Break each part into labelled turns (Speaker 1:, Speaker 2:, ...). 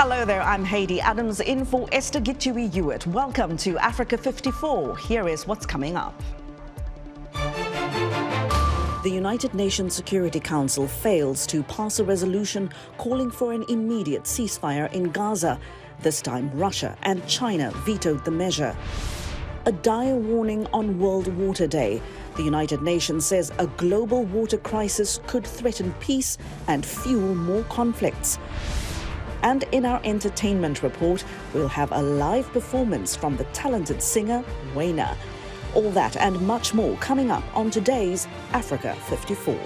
Speaker 1: Hello there, I'm Hayley Adams in for Esther Gitui-Hewitt. Welcome to Africa 54. Here is what's coming up. The United Nations Security Council fails to pass a resolution calling for an immediate ceasefire in Gaza. This time, Russia and China vetoed the measure. A dire warning on World Water Day. The United Nations says a global water crisis could threaten peace and fuel more conflicts. And in our entertainment report, we'll have a live performance from the talented singer Wayna. All that and much more coming up on today's Africa 54.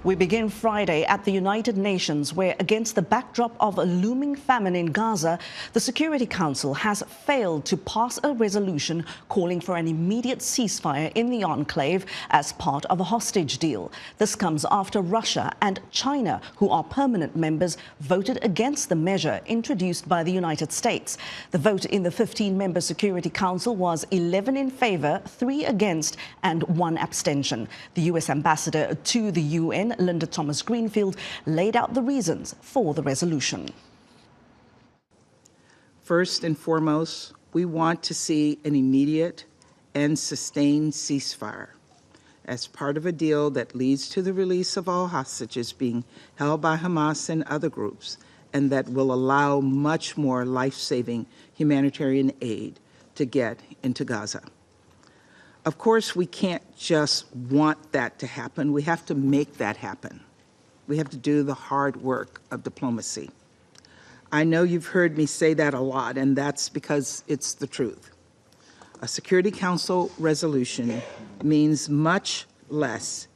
Speaker 1: We begin Friday at the United Nations, where against the backdrop of a looming famine in Gaza, the Security Council has failed to pass a resolution calling for an immediate ceasefire in the enclave as part of a hostage deal. This comes after Russia and China, who are permanent members, voted against the measure introduced by the United States. The vote in the 15-member Security Council was 11 in favor, 3 against and 1 abstention. The U.S. ambassador to the UN, Linda Thomas-Greenfield, laid out the reasons for the resolution.
Speaker 2: First and foremost, we want to see an immediate and sustained ceasefire as part of a deal that leads to the release of all hostages being held by Hamas and other groups, and that will allow much more life-saving humanitarian aid to get into Gaza. Of course, we can't just want that to happen. We have to make that happen. We have to do the hard work of diplomacy. I know you've heard me say that a lot, and that's because it's the truth. A Security Council resolution means much less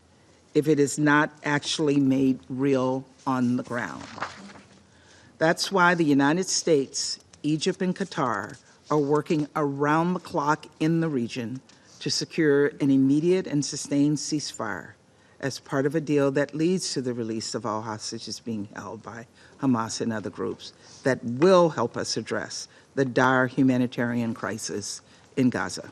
Speaker 2: if it is not actually made real on the ground. That's why the United States, Egypt, and Qatar are working around the clock in the region to secure an immediate and sustained ceasefire as part of a deal that leads to the release of all hostages being held by Hamas and other groups that will help us address the dire humanitarian crisis in Gaza.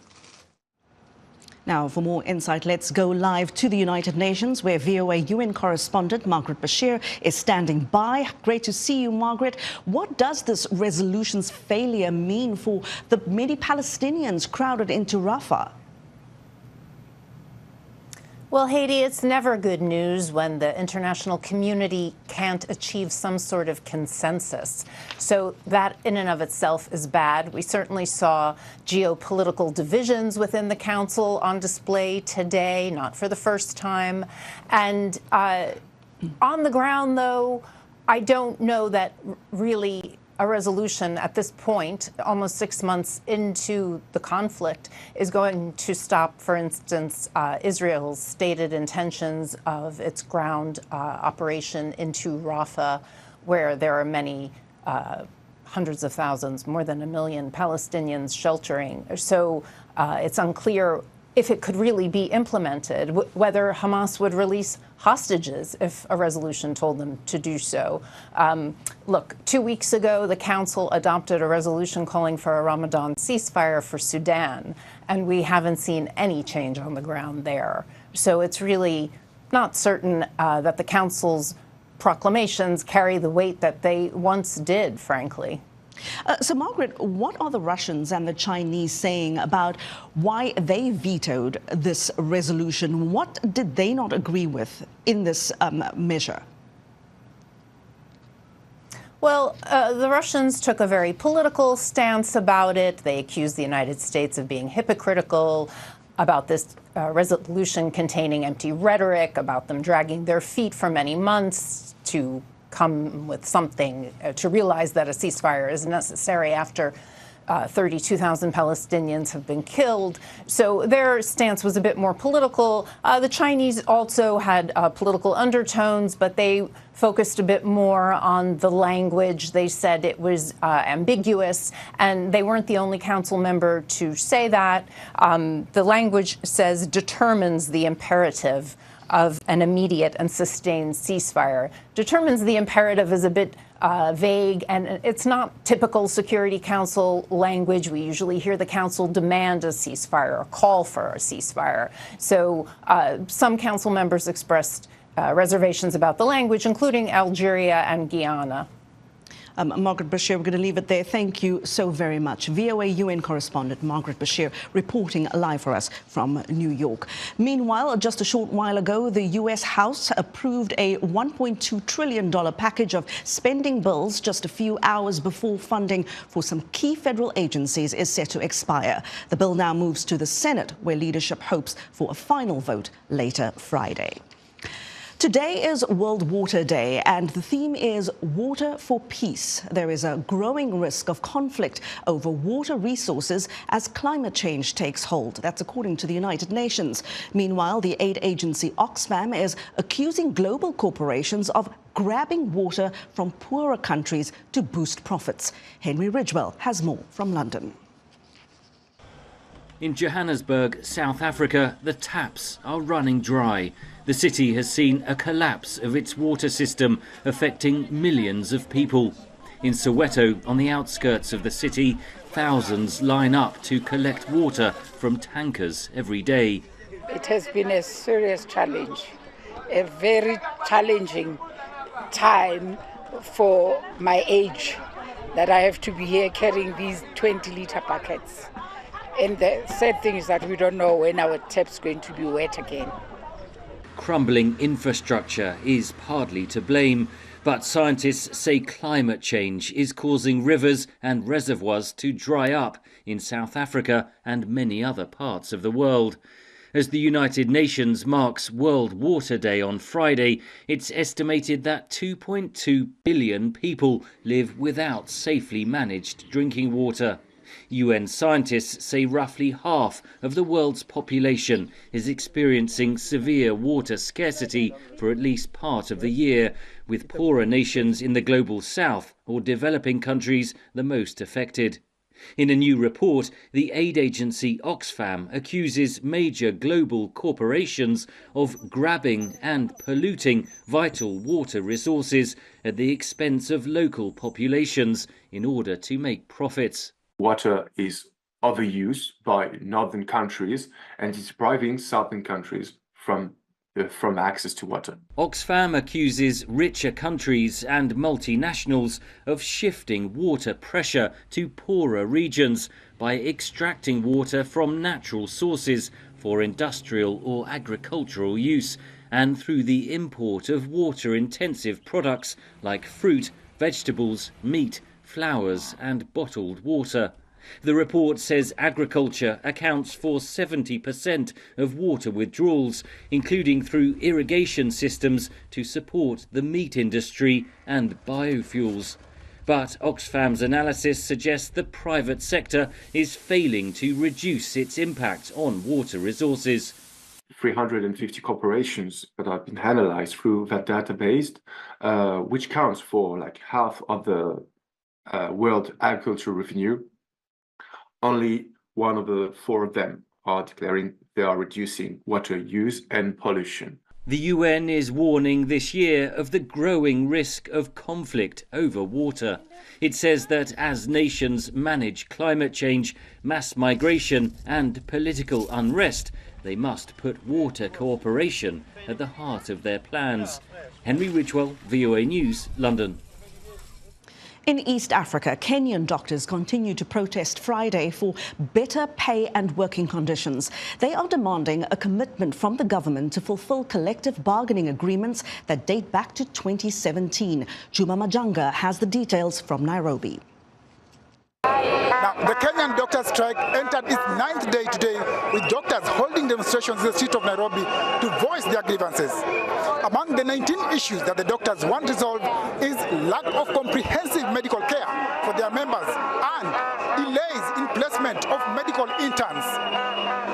Speaker 1: Now, for more insight, let's go live to the United Nations, where VOA UN correspondent Margaret Basher is standing by. Great to see you, Margaret. What does this resolution's failure mean for the many Palestinians crowded into Rafah?
Speaker 3: Well, Haiti, it's never good news when the international community can't achieve some sort of consensus. So that in and of itself is bad. We certainly saw geopolitical divisions within the Council on display today, not for the first time. And on the ground, though, I don't know that really a resolution at this point, almost 6 months into the conflict, is going to stop, for instance, Israel's stated intentions of its ground operation into Rafah, where there are many hundreds of thousands, more than 1 million Palestinians sheltering. So it's unclear if it could really be implemented, whether Hamas would release hostages if a resolution told them to do so. Look, 2 weeks ago, the Council adopted a resolution calling for a Ramadan ceasefire for Sudan, and we haven't seen any change on the ground there. So it's really not certain that the Council's proclamations carry the weight that they once did, frankly.
Speaker 1: So, Margaret, what are the Russians and the Chinese saying about why they vetoed this resolution? What did they not agree with in this measure?
Speaker 3: Well, the Russians took a very political stance about it. They accused the United States of being hypocritical about this resolution containing empty rhetoric, about them dragging their feet for many months to come with something to realize that a ceasefire is necessary after 32,000 Palestinians have been killed. So their stance was a bit more political. The Chinese also had political undertones, but they focused a bit more on the language. They said it was ambiguous, and they weren't the only council member to say that. The language says determines the imperative of an immediate and sustained ceasefire. Determines the imperative is a bit vague, and it's not typical Security Council language. We usually hear the Council demand a ceasefire or call for a ceasefire. So some Council members expressed reservations about the language, including Algeria and Guyana.
Speaker 1: Margaret Basher, we're going to leave it there. Thank you so very much. VOA UN correspondent Margaret Basher reporting live for us from New York. Meanwhile, just a short while ago, the U.S. House approved a $1.2 trillion package of spending bills just a few hours before funding for some key federal agencies is set to expire. The bill now moves to the Senate, where leadership hopes for a final vote later Friday. Today is World Water Day, and the theme is Water for Peace. There is a growing risk of conflict over water resources as climate change takes hold. That's according to the United Nations. Meanwhile, the aid agency Oxfam is accusing global corporations of grabbing water from poorer countries to boost profits. Henry Ridgewell has more from London.
Speaker 4: In Johannesburg, South Africa, the taps are running dry. The city has seen a collapse of its water system, affecting millions of people. In Soweto, on the outskirts of the city, thousands line up to collect water from tankers every day.
Speaker 5: It has been a serious challenge, a very challenging time for my age, that I have to be here carrying these 20-litre buckets. And the sad thing is that we don't know when our tap's going to be wet again.
Speaker 4: Crumbling infrastructure is partly to blame, but scientists say climate change is causing rivers and reservoirs to dry up in South Africa and many other parts of the world. As the United Nations marks World Water Day on Friday, it's estimated that 2.2 billion people live without safely managed drinking water. UN scientists say roughly half of the world's population is experiencing severe water scarcity for at least part of the year, with poorer nations in the global south or developing countries the most affected. In a new report, the aid agency Oxfam accuses major global corporations of grabbing and polluting vital water resources at the expense of local populations in order to make profits.
Speaker 6: Water is overused by northern countries and is depriving southern countries from access to water.
Speaker 4: Oxfam accuses richer countries and multinationals of shifting water pressure to poorer regions by extracting water from natural sources for industrial or agricultural use and through the import of water-intensive products like fruit, vegetables, meat, flowers and bottled water. The report says agriculture accounts for 70% of water withdrawals, including through irrigation systems to support the meat industry and biofuels. But Oxfam's analysis suggests the private sector is failing to reduce its impact on water resources.
Speaker 6: 350 corporations that have been analyzed through that database, which counts for like half of the world agricultural revenue. Only one of the four of them are declaring they are reducing water use and pollution.
Speaker 4: The UN is warning this year of the growing risk of conflict over water. It says that as nations manage climate change, mass migration and political unrest, they must put water cooperation at the heart of their plans. Henry Ridgewell, VOA News, London.
Speaker 1: In East Africa, Kenyan doctors continue to protest Friday for better pay and working conditions. They are demanding a commitment from the government to fulfill collective bargaining agreements that date back to 2017. Juma Majanga has the details from Nairobi.
Speaker 7: Now, the Kenyan doctors' strike entered its 9th day today, with doctors holding demonstrations in the street of Nairobi to voice their grievances. Among the 19 issues that the doctors want resolved is lack of comprehensive medical care for their members and delays in placement of medical interns.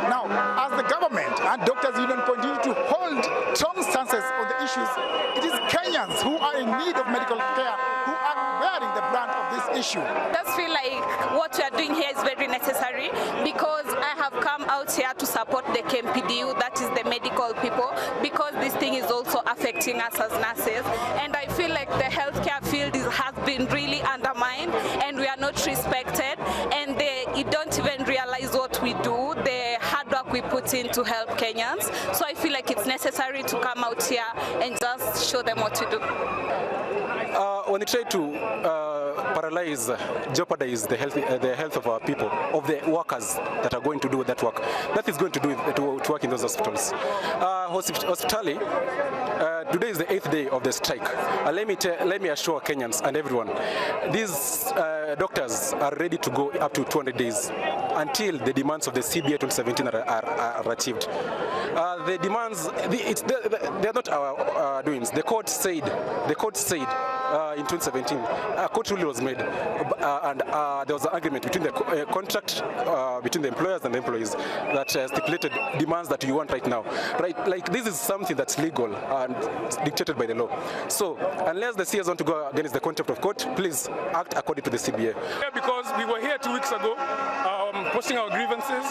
Speaker 7: Now, as the government and doctors' union continue to hold strong stances on the issues, it is Kenyans who are in need of medical care who are bearing the brunt of this issue.
Speaker 8: I just feel like what we are doing here is very necessary because I have come out here to support the KMPDU, that is the medical people, because this thing is also affecting us as nurses. And I feel like the healthcare field has been really undermined and we are not respected, and you don't even realize what we do, the hard work we put in to help Kenyans. So I feel like it's necessary to come out here and just show them what to do.
Speaker 9: When they try to paralyze, jeopardize the health of our people, of the workers that are going to do that work, that is going to work in those hospitals. Hospitally, today is the 8th day of the strike. Let me assure Kenyans and everyone, these doctors are ready to go up to 200 days until the demands of the CBA 2017 are achieved. The demands, they are not our doings. The court said in 2017, a court ruling was made, and there was an agreement between the contract between the employers and the employees that stipulated demands that you want right now. Right, like this is something that's legal and dictated by the law. So unless the CS want to go against the contempt of court, please act according to the CBA.
Speaker 10: Yeah, because we were here 2 weeks ago posting our grievances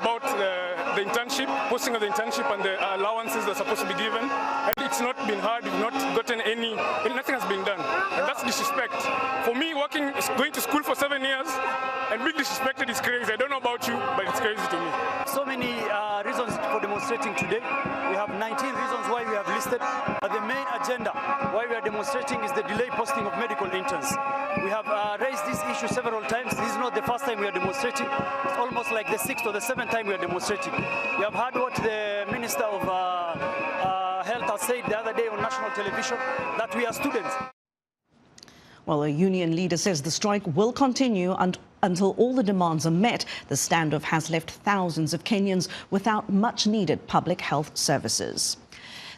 Speaker 10: about the internship, posting of the internship and the allowances that are supposed to be given. And it's not been heard, we've not gotten nothing has been done. And that's disrespect. For me, going to school for 7 years and being disrespected is crazy. I don't know about you, but it's crazy to me.
Speaker 11: So many reasons for demonstrating today. We have 19 reasons why we have listed, but the main agenda why we are demonstrating is the delayed posting of medical interns. We have raised this issue several times. This is not the first time we are demonstrating. It's almost like the 6th or the 7th time we are demonstrating. We have heard what the Minister of Health has said the other day on national television, that we are students.
Speaker 1: Well, a union leader says the strike will continue until all the demands are met. The standoff has left thousands of Kenyans without much needed public health services.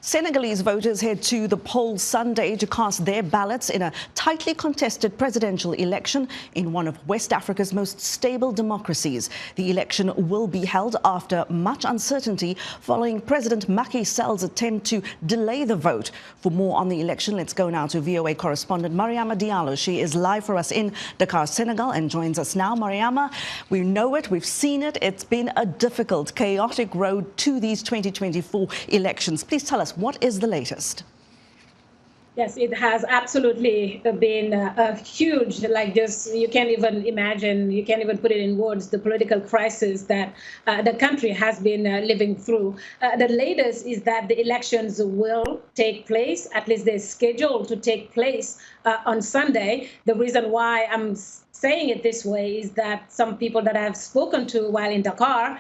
Speaker 1: Senegalese voters head to the polls Sunday to cast their ballots in a tightly contested presidential election in one of West Africa's most stable democracies. The election will be held after much uncertainty following President Macky Sall's attempt to delay the vote. For more on the election, let's go now to VOA correspondent Mariama Diallo. She is live for us in Dakar, Senegal, and joins us now. Mariama, we know it, we've seen it. It's been a difficult, chaotic road to these 2024 elections. Please tell us, what is the latest?
Speaker 12: Yes, it has absolutely been a huge, you can't even imagine, you can't even put it in words, the political crisis that the country has been living through. The latest is that the elections will take place, at least they're scheduled to take place on Sunday. The reason why I'm saying it this way is that some people that I've spoken to while in Dakar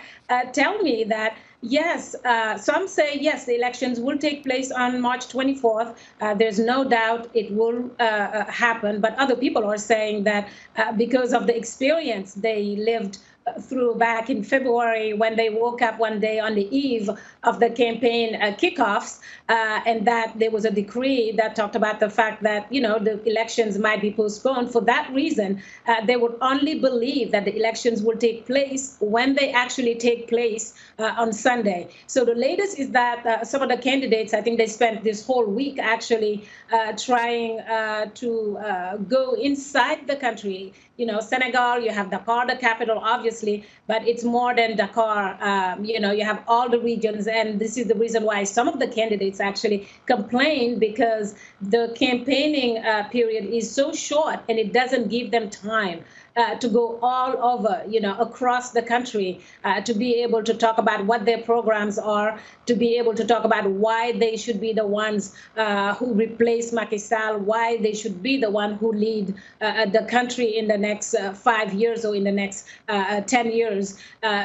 Speaker 12: tell me that yes, some say yes, the elections will take place on March 24th. There's no doubt it will happen. But other people are saying that because of the experience they lived through back in February when they woke up one day on the eve of the campaign kickoffs, and that there was a decree that talked about the fact that, the elections might be postponed. For that reason, they would only believe that the elections will take place when they actually take place on Sunday. So the latest is that some of the candidates, I think they spent this whole week actually trying to go inside the country. Senegal, you have Dakar, the capital, obviously, but it's more than Dakar. You have all the regions, and this is the reason why some of the candidates actually complain, because the campaigning period is so short and it doesn't give them time to go all over, across the country, to be able to talk about what their programs are, to be able to talk about why they should be the ones who replace Macky Sall, why they should be the one who lead the country in the next 5 years or in the next 10 years.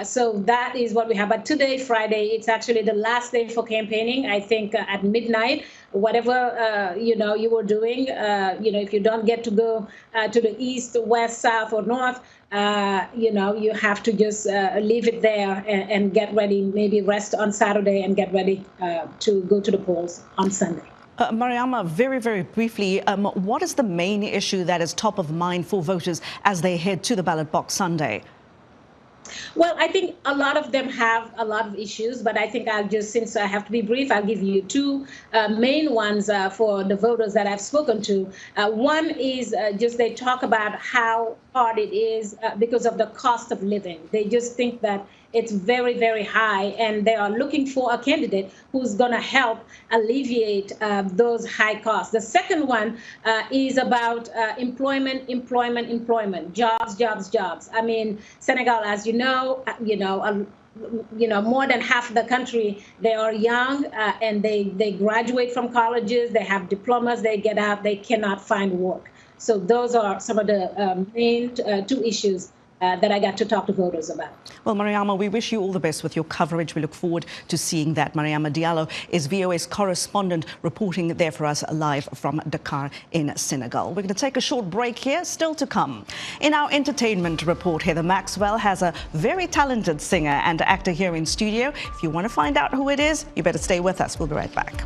Speaker 12: So that is what we have. But today, Friday, it's actually the last day for campaigning. I think at midnight, whatever you were doing, if you don't get to go to the east, west, south, or north, you have to just leave it there and get ready, maybe rest on Saturday and get ready to go to the polls on Sunday.
Speaker 1: Mariama, very, very briefly, what is the main issue that is top of mind for voters as they head to the ballot box Sunday?
Speaker 12: Well, I think a lot of them have a lot of issues, but I think I'll just, since I have to be brief, I'll give you two main ones for the voters that I've spoken to. One is just they talk about how hard it is because of the cost of living. They just think that it's very, very high, and they are looking for a candidate who's going to help alleviate those high costs. The second one is about employment, jobs. I mean, Senegal, as you know, more than half of the country, they are young and they graduate from colleges, they have diplomas, they get out, they cannot find work. So those are some of the main two issues that I got to talk to voters about.
Speaker 1: Well, Mariama, we wish you all the best with your coverage. We look forward to seeing that. Mariama Diallo is VOA's correspondent reporting there for us live from Dakar in Senegal. We're going to take a short break here, still to come. In our entertainment report, Heather Maxwell has a very talented singer and actor here in studio. If you want to find out who it is, you better stay with us. We'll be right back.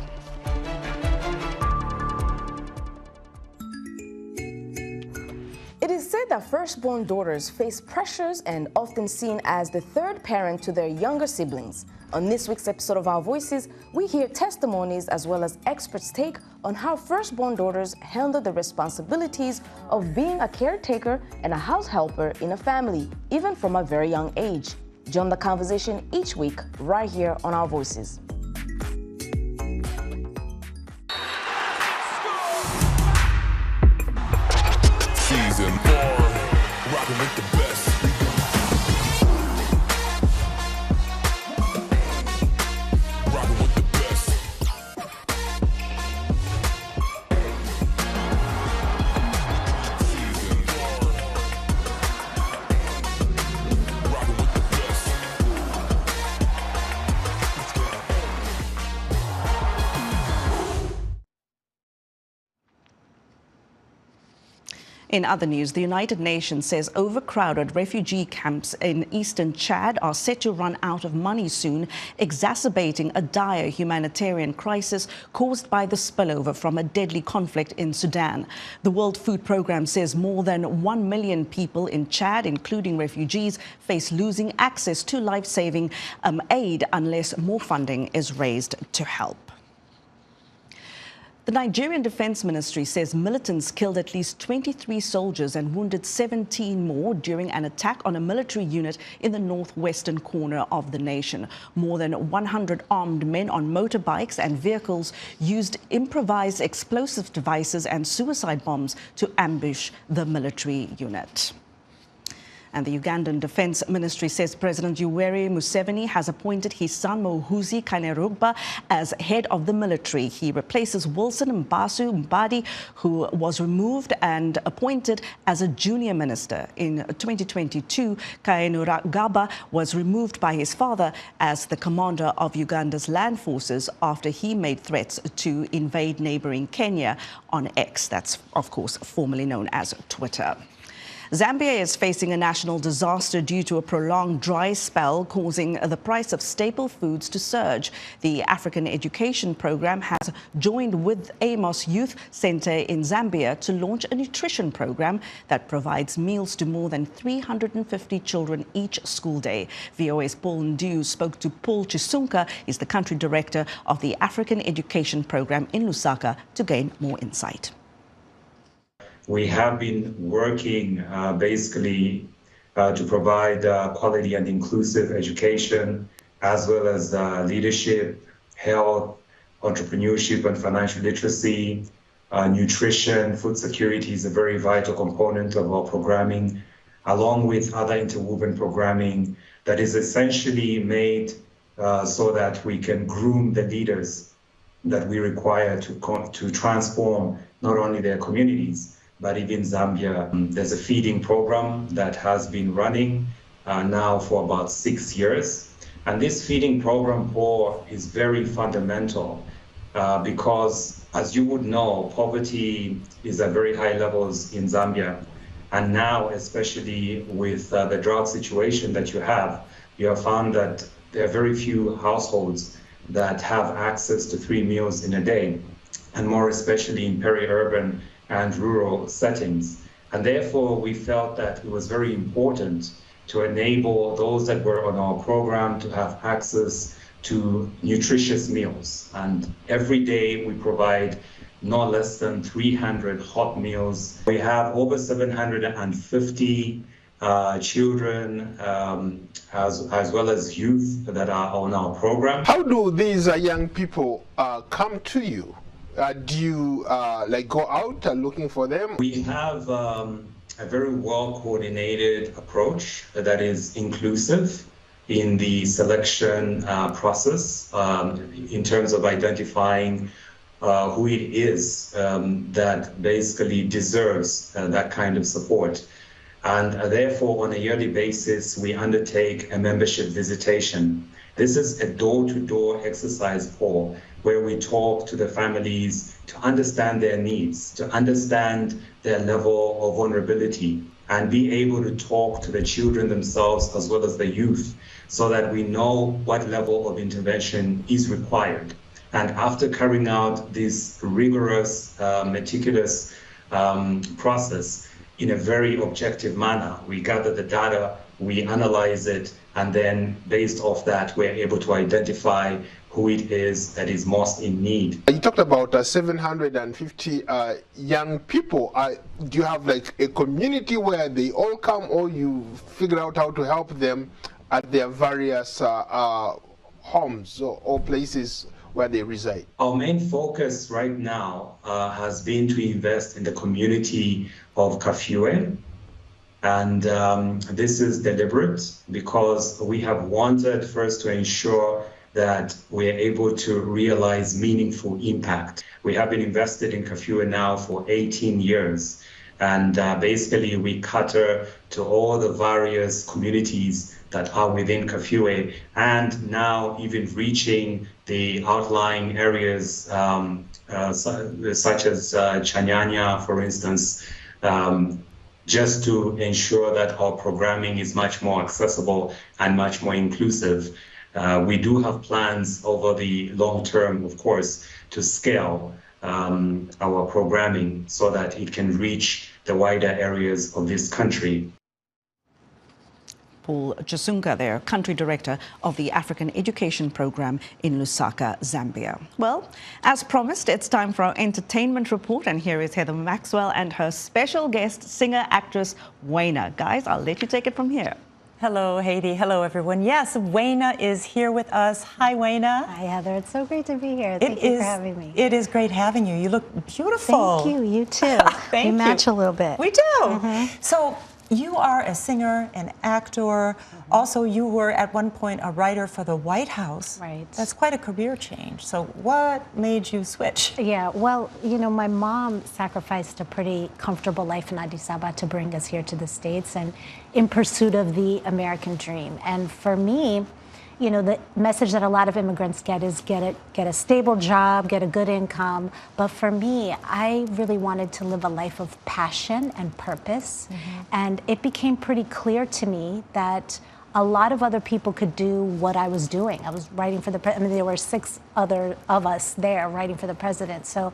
Speaker 13: It is said that firstborn daughters face pressures and often seen as the third parent to their younger siblings. On this week's episode of Our Voices, we hear testimonies as well as experts' take on how firstborn daughters handle the responsibilities of being a caretaker and a house helper in a family, even from a very young age. Join the conversation each week right here on Our Voices.
Speaker 14: Season 4, rocking with the best. Rocking with the best. Season 4, rocking with the best. Let's go.
Speaker 1: In other news, the United Nations says overcrowded refugee camps in eastern Chad are set to run out of money soon, exacerbating a dire humanitarian crisis caused by the spillover from a deadly conflict in Sudan. The World Food Programme says more than 1 million people in Chad, including refugees, face losing access to life-saving aid unless more funding is raised to help. The Nigerian Defense Ministry says militants killed at least 23 soldiers and wounded 17 more during an attack on a military unit in the northwestern corner of the nation. More than 100 armed men on motorbikes and vehicles used improvised explosive devices and suicide bombs to ambush the military unit. And the Ugandan Defense Ministry says President Yoweri Museveni has appointed his son Muhoozi Kainerugaba as head of the military. He replaces Wilson Mbasu Mbadi, who was removed and appointed as a junior minister. In 2022, Kainerugaba was removed by his father as the commander of Uganda's land forces after he made threats to invade neighboring Kenya on X. That's, of course, formerly known as Twitter. Zambia is facing a national disaster due to a prolonged dry spell, causing the price of staple foods to surge. The African Education Program has joined with Amos Youth Center in Zambia to launch a nutrition program that provides meals to more than 350 children each school day. VOA's Paul Ndu spoke to Paul Chisunka, he's the country director of the African Education Program in Lusaka, to gain more insight.
Speaker 15: We have been working basically to provide quality and inclusive education, as well as leadership, health, entrepreneurship and financial literacy, nutrition, food security is a very vital component of our programming, along with other interwoven programming that is essentially made so that we can groom the leaders that we require to transform not only their communities, but even Zambia. There's a feeding program that has been running now for about 6 years. And this feeding program, Paul, is very fundamental because, as you would know, poverty is at very high levels in Zambia. And now, especially with the drought situation that you have found that there are very few households that have access to 3 meals in a day, and more especially in peri-urban and rural settings. And therefore, we felt that it was very important to enable those that were on our program to have access to nutritious meals. And every day we provide no less than 300 hot meals. We have over 750 children as well as youth that are on our program.
Speaker 16: How do these young people come to you? Do you like go out looking for them?
Speaker 15: We have a very well coordinated approach that is inclusive in the selection process in terms of identifying who it is that basically deserves that kind of support. And therefore, on a yearly basis, we undertake a membership visitation. This is a door-to-door exercise, Paul, where we talk to the families to understand their needs, to understand their level of vulnerability, and be able to talk to the children themselves as well as the youth so that we know what level of intervention is required. And after carrying out this rigorous, meticulous process in a very objective manner, we gather the data, we analyze it, and then based off that, we're able to identify who it is that is most in need.
Speaker 16: You talked about 750 young people. Do you have like a community where they all come, or you figure out how to help them at their various homes or places where they reside?
Speaker 15: Our main focus right now has been to invest in the community of Kafue. And this is deliberate because we have wanted first to ensure that we are able to realize meaningful impact. We have been invested in Kafue now for 18 years. And basically we cater to all the various communities that are within Kafue, and now even reaching the outlying areas such as Chanyanya, for instance, just to ensure that our programming is much more accessible and much more inclusive. We do have plans over the long term, of course, to scale our programming so that it can reach the wider areas of this country.
Speaker 1: Paul Chasunga there, Country Director of the African Education Program in Lusaka, Zambia. Well, as promised, it's time for our entertainment report, and here is Heather Maxwell and her special guest, singer-actress Wayna. Guys, I'll let you take it from here.
Speaker 17: Hello, Haiti. Hello, everyone. Yes, Wayna is here with us. Hi, Wayna.
Speaker 18: Hi, Heather. It's so great to be here. Thank you for having me.
Speaker 17: It is great having you. You look beautiful.
Speaker 18: Thank you. You too.
Speaker 17: Thank you.
Speaker 18: We match a little bit.
Speaker 17: We do. So you are a singer, an actor. Also, you were at one point a writer for the White House.
Speaker 18: Right.
Speaker 17: That's quite a career change. So what made you switch?
Speaker 18: Yeah, well, you know, my mom sacrificed a pretty comfortable life in Addis Ababa to bring us here to the States and in pursuit of the American dream. And for me, you know, the message that a lot of immigrants get is get a stable job, get a good income. But for me, I really wanted to live a life of passion and purpose. And it became pretty clear to me that a lot of other people could do what I was doing. I was writing for the president. I mean, there were 6 other of us there writing for the president. So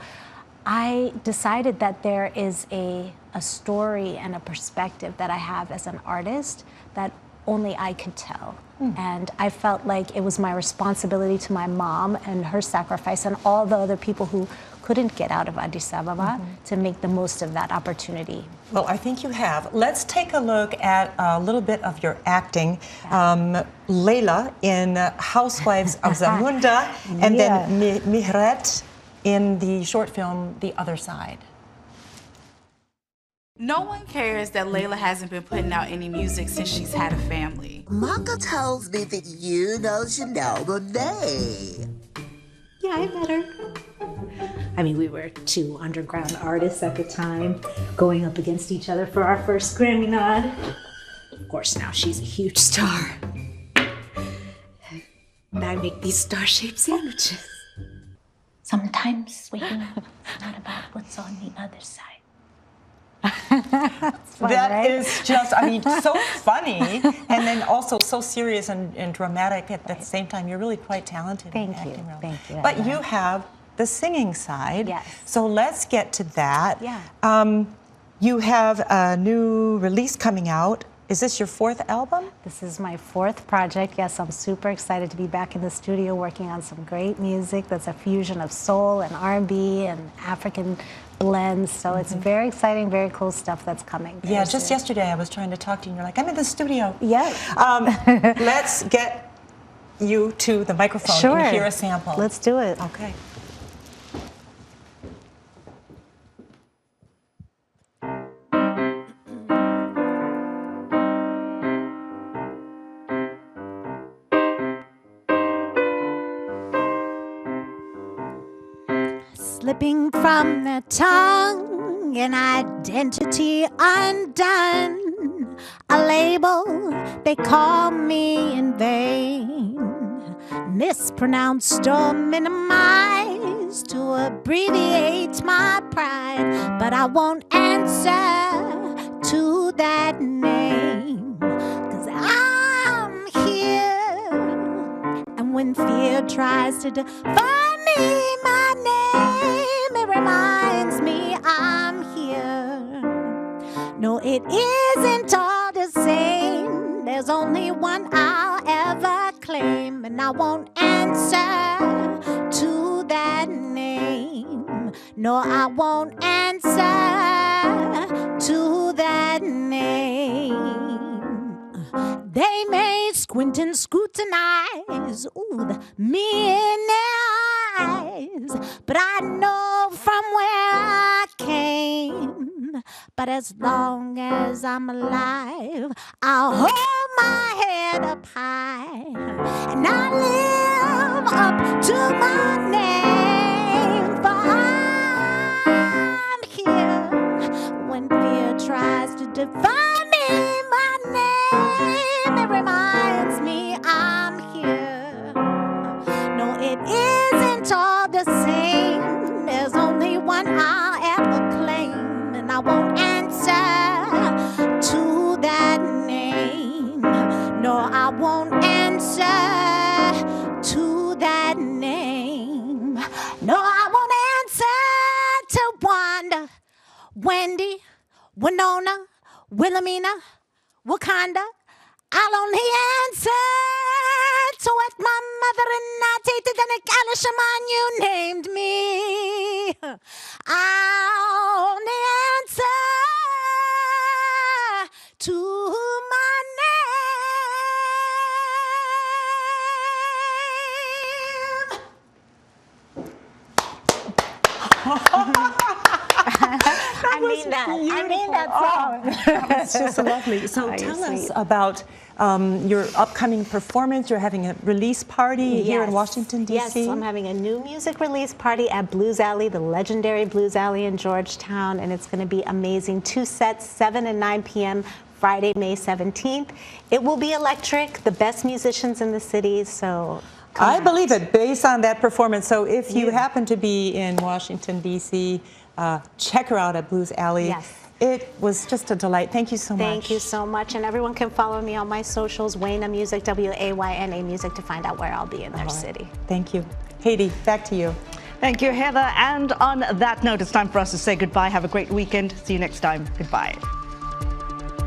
Speaker 18: I decided that there is a story and a perspective that I have as an artist that only I could tell. And I felt like it was my responsibility to my mom and her sacrifice and all the other people who couldn't get out of Addis Ababa to make the most of that opportunity.
Speaker 17: Well, I think you have. Let's take a look at a little bit of your acting. Layla in Housewives of Zamunda, and then Mihret in the short film The Other Side.
Speaker 19: No one cares that Layla hasn't been putting out any music since she's had a family.
Speaker 20: Maka tells me that you know Chanel Monáe.
Speaker 21: Yeah, I met her. I mean, we were 2 underground artists at the time, going up against each other for our first Grammy nod. Of course, now she's a huge star. And I make these star-shaped sandwiches.
Speaker 22: Sometimes waking up is not about what's on the other side.
Speaker 17: That is just, I mean, so funny, and then also so serious and dramatic at the same time. You're really quite talented in acting.
Speaker 21: Thank you.
Speaker 17: But you have the singing side.
Speaker 21: Yes.
Speaker 17: So let's get to that.
Speaker 21: Yeah.
Speaker 17: You have a new release coming out. Is this your fourth album?
Speaker 18: This is my fourth project. Yes, I'm super excited to be back in the studio working on some great music that's a fusion of soul and R&B and African blends. So it's very exciting, very cool stuff that's coming.
Speaker 17: Yeah, just yesterday I was trying to talk to you and you're like, I'm in the studio.
Speaker 18: Yeah.
Speaker 17: Let's get you to the microphone and hear a sample.
Speaker 18: Let's do it.
Speaker 17: Okay.
Speaker 21: Slipping from the tongue, an identity undone, a label they call me in vain, mispronounced or minimized to abbreviate my pride, but I won't answer to that name, 'cause I'm here, and when fear tries to define me, my name, it reminds me I'm here. No, it isn't all the same. There's only one I'll ever claim, and I won't answer to that name. No, I won't answer to that name. They may squint and scrutinize, the me in their eyes, but I know from where I came. But as long as I'm alive, I'll hold my head up high, and I live up to my name. For I'm here when fear tries to define me. My name, it reminds me I'm here. No, it isn't all the same. There's only one I'll ever claim, and I won't answer to that name. No, I won't answer to that name. No, I won't answer to Wanda, Wendy, Winona, Wilhelmina, Wakanda. I'll only answer to what my mother and I tated and Shaman you named me. I'll only answer to my
Speaker 17: I mean that song. It's just lovely. So tell us about your upcoming performance. You're having a release party here in Washington, D.C.
Speaker 18: Yes, I'm having a new music release party at Blues Alley, the legendary Blues Alley in Georgetown, and it's going to be amazing. 2 sets, 7 and 9 p.m., Friday, May 17th. It will be electric, the best musicians in the city, so
Speaker 17: I believe it based on that performance. So if you happen to be in Washington, D.C., check her out at Blues Alley.
Speaker 18: Yes.
Speaker 17: It was just a delight. Thank you so much.
Speaker 18: Thank you so much. And everyone can follow me on my socials, Wayna Music, W-A-Y-N-A Music, to find out where I'll be in their city.
Speaker 17: Thank you. Haiti, back to you.
Speaker 1: Thank you, Heather. And on that note, it's time for us to say goodbye. Have a great weekend. See you next time. Goodbye.